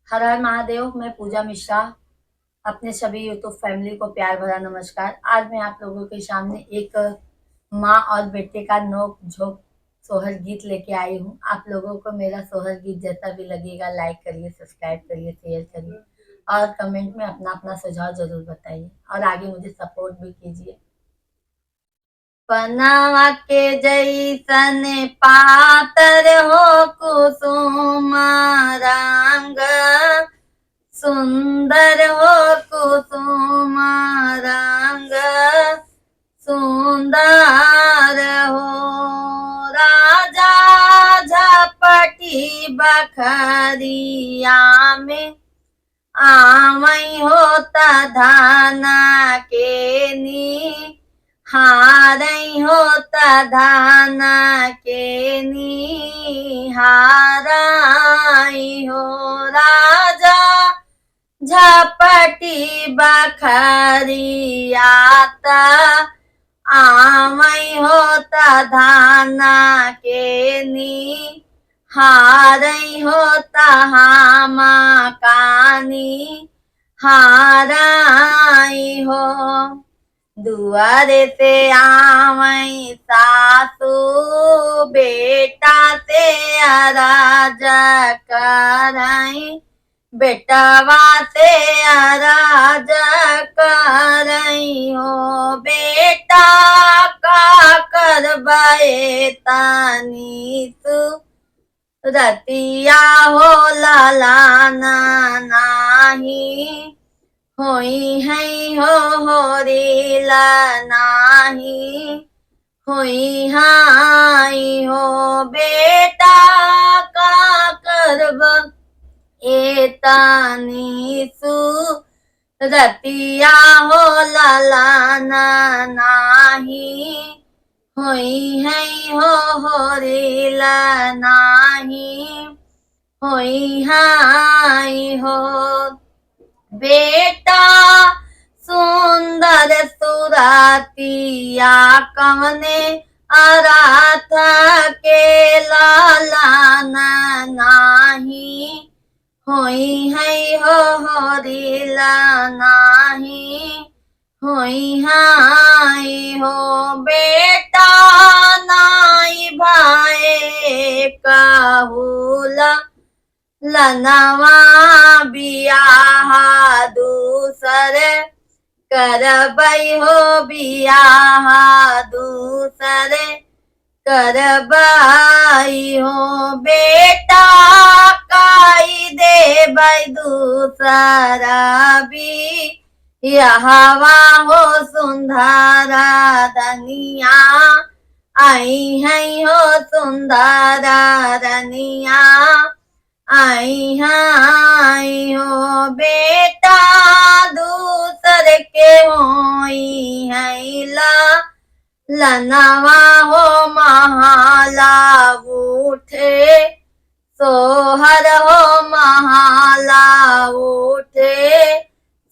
हर हर महादेव। मैं पूजा मिश्रा अपने सभी यूट्यूब फैमिली को प्यार भरा नमस्कार। आज मैं आप लोगों के सामने एक माँ और बेटे का नोक झोंक सोहर गीत लेके आई हूँ। आप लोगों को मेरा सोहर गीत जैसा भी लगेगा लाइक करिए, सब्सक्राइब करिए, शेयर करिए और कमेंट में अपना अपना सुझाव जरूर बताइए और आगे मुझे सपोर्ट भी कीजिए। पनावा के जैसन पातर हो कुसुम रंग, सुंदर हो कुसुम रंग, सुंदर हो राजा झपटी बखरिया में आवई होता धाना के नी हारई होता धाना के नी हारई हो राजा झपटी बखरियाता आवई होता धाना के नी हारई होता हामा कानी हाराई हो। दुआरे से आवई सासू बेटा से अराजा करई, बेटवा से अराजा करई हो। बेटा का करबे तानी तू रतिया हो लालाना नाही, होई है होरीला नाही, होई हाई हो। बेटा का करब एतानी सु रतिया हो लालाना नाही, होई है होरीला नाही, होई हाई हो। बेटा सुंदर सुरातिया कवने अराथ के लालाना नाही, होई है होरीला नाही, होई हाई हो। बेटा नाई भाए काहुला लनवा बियाह दूसरे करबई हो, बियाह दूसरे करबई हो। बेटा काई देबई दूसरा भी यहवा हो सुंदरा दनिया आई है हो सुंदरा रनिया आई हाई हो। बेटा दूसर के होई है लनवा हो महाला उठे, सोहर हो महाला उठे,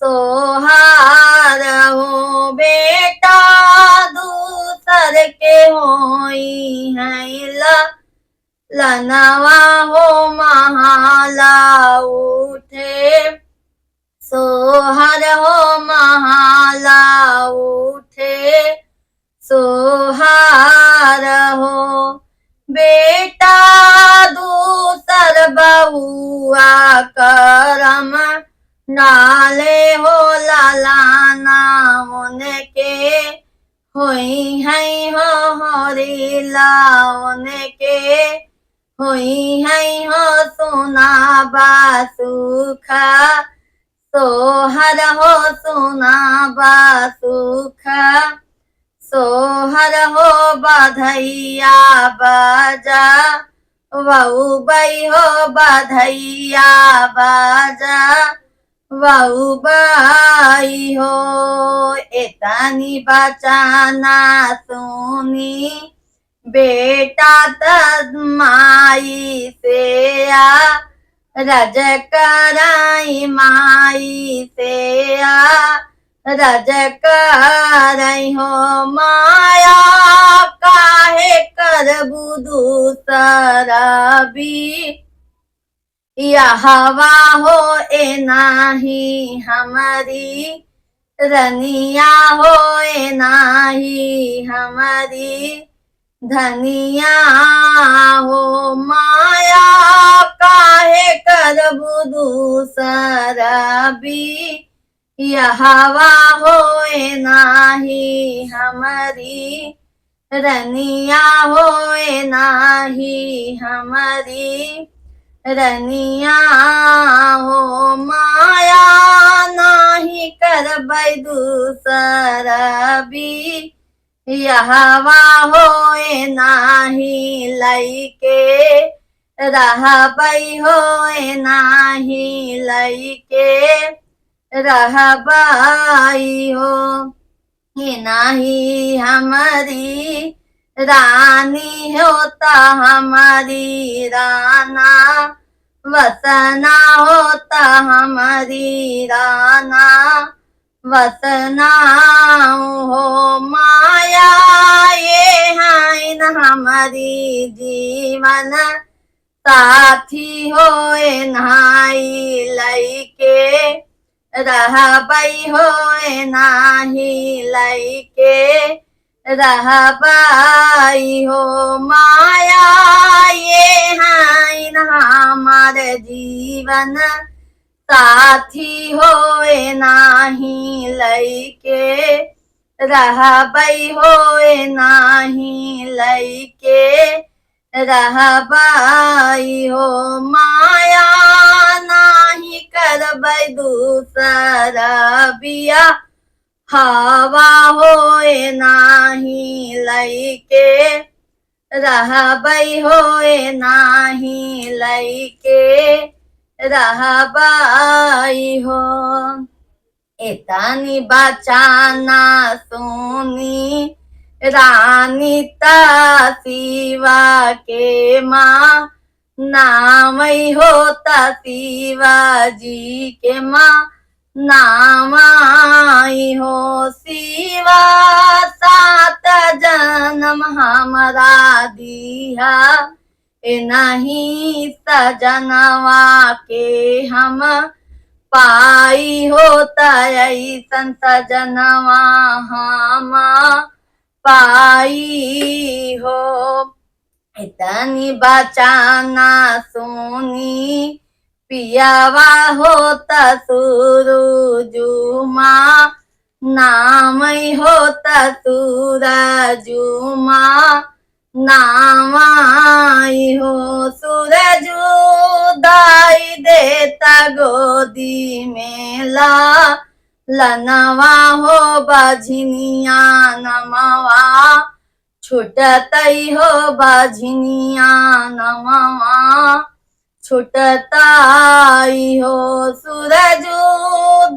सोहार हो। बेटा दूसर के होई है लनवा हो महाला उठे, सोहर हो महाला उठे, सोहार हो। बेटा दूसर बहुआ करम नाले हो लालाना उनके, होई है होरीला उनके, होई है सोना बासुख, सोहर हो सोना बासुख, सोहर हो बधैया बाजा वऊ बई हो बधैया बाजा वऊ बई हो। एतनी बचाना सुनी बेटा तमाई से रज कराई माई से रज करई हो। माया काहे करबू दूसरा भी यहवा हो ए नाही हमारी रनिया हो ए नाही हमारी धनिया हो माया काहे करबू दूसर भी यहवा होए नाही हमारी रनिया होए नाही हमारी रनिया हो माया नाही करबै दूसर भी यहवा होए नाही लइके रहबै होए नाही लइके रहबै हो ये नाही हमारी रानी होता हमारी राना वसना होता हमारी राना वसना हो माया ये है न हमारी जीवन साथी होए नहाई लइके रहबै होए नाही लइके रहबै हो माया ये है न हमार जीवन साथी होए नाही लइके रहबै होए नाही लइके रहबै हो माया नाही करबै दूसर बिया हवा होए नाही लइके रहबै होए नाही लइके रहबै हो एतनी बचाना सोनी रानी ता शिवा के माँ नाम होता शिवाजी के माँ नाम हो शिवा सात जन्म हमारा दिया ए नहीं सजनवा के हम पाई होता ऐसन सजनवा हम पाई हो इतनी बचाना सोनी पियावा होता सूरजुमा नाम होता सूरजुमा नाम हो सूरजू दाई देता गोदी में लनवा हो बझनिया नमवा छुटतई हो बझनिया नमवा छुटताई हो सूरजू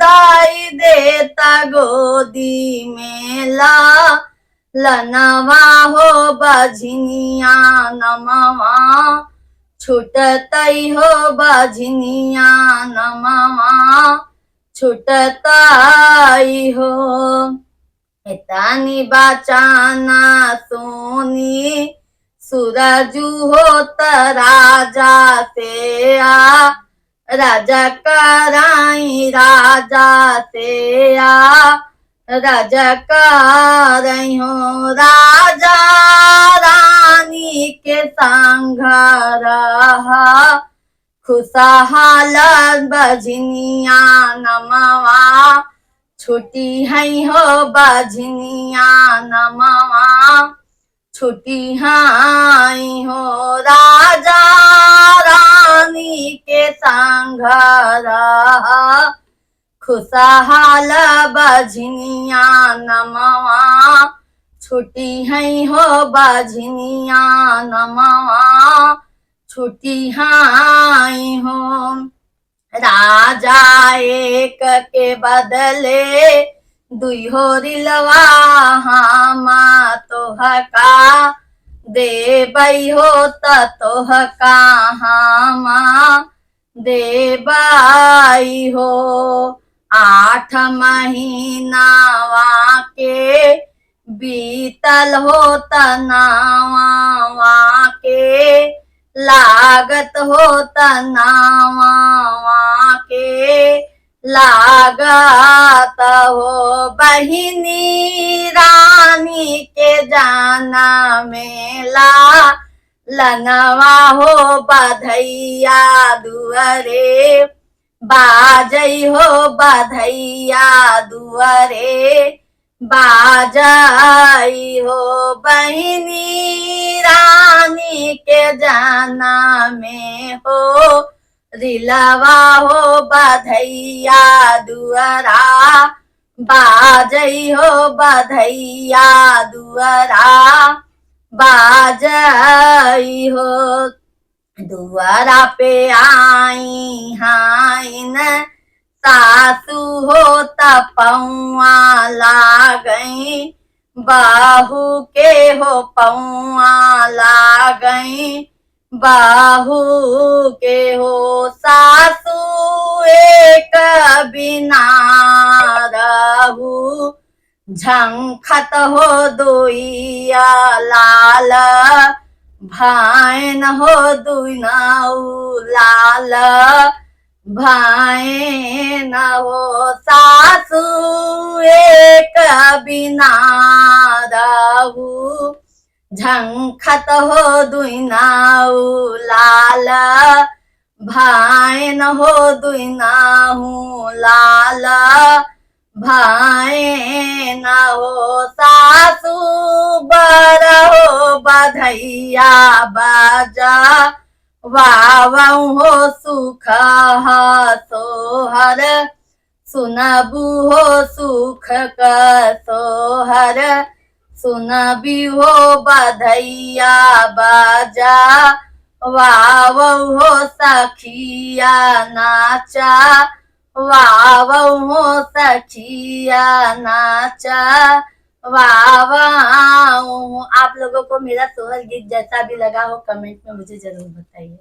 दाई देता गोदी में लनवा हो बझनिया नमवा छुटतई हो बझनिया नमवा छुटताई हो इतनी बचाना सोनी सूरजू होत राजा से राजा कराई राजा से राजा कराई हो राजा रानी के संग रहा खुशहाल बझनिया नमवा छुटी है हो बझनिया नमवा छुटी हाई हो राजा रानी के संग रहा खुशहाल बझनिया नमवा छुटी है हो बझनिया नमवा छुटी हाई हो राजा एक के बदले दुई हो रिलवा हम तोहका देबै हो तोहका हम देबै हो 8 महीनावा के बीतल हो तनावा के लागत हो तनावा के लागत हो बहिनी रानी के जाना मेला लनवा हो बधैया दुअरे बाजई हो बधैया दुअरे बाजई हो बहिनी रानी के जाना में हो रिलवा हो बधैया दुअरा बाजई हो बधैया दुअरा बाजई हो दुआरा पे आई हाइन सासू हो तपौआ लागई बाहू के हो पौआ लागई बाहू के हो सासू एक बिना रहू झंखत हो दुइया लाल भाइन हो दुनाऊ लाल भाइन हो सासू एक बिना रहू झंखत हो दुनाऊ लाल भाइन हो दुनाऊ लाल भाइन हो सासू बर हो बधैया बाजा वावऊ हो सुख सोहर सुनबू हो सुख का सोहर सुनबी हो बधैया बाजा वावऊ हो सखिया नाचा वावऊ हो सखिया नाचा वावाऊ। आप लोगों को मेरा सोहर गीत जैसा भी लगा हो कमेंट में मुझे जरूर बताइए।